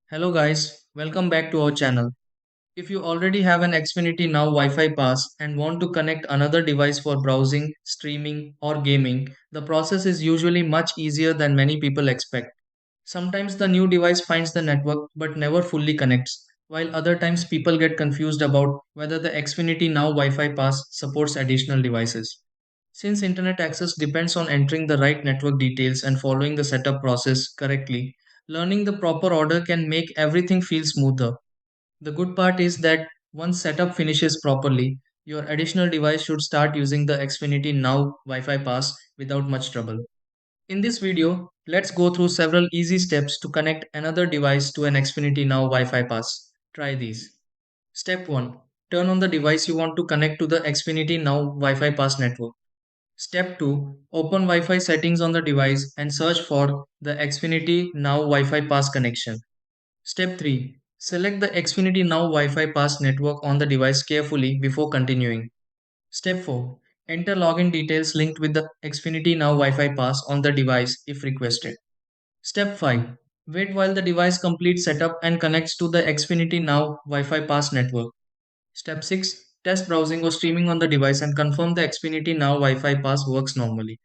Hello guys, welcome back to our channel. If you already have an Xfinity Now Wi-Fi pass and want to connect another device for browsing, streaming or gaming, the process is usually much easier than many people expect. Sometimes the new device finds the network but never fully connects, while other times people get confused about whether the Xfinity Now Wi-Fi pass supports additional devices. Since internet access depends on entering the right network details and following the setup process correctly, learning the proper order can make everything feel smoother. The good part is that once setup finishes properly, your additional device should start using the Xfinity Now Wi-Fi pass without much trouble. In this video, let's go through several easy steps to connect another device to an Xfinity Now Wi-Fi pass. Try these. Step 1. Turn on the device you want to connect to the Xfinity Now Wi-Fi pass network. Step 2. Open Wi-Fi settings on the device and search for the Xfinity Now Wi-Fi pass connection. Step 3. Select the Xfinity Now Wi-Fi pass network on the device carefully before continuing. Step 4. Enter login details linked with the Xfinity Now Wi-Fi pass on the device if requested. Step 5. Wait while the device completes setup and connects to the Xfinity Now Wi-Fi pass network. Step 6. Test browsing or streaming on the device and confirm the Xfinity Now Wi-Fi pass works normally.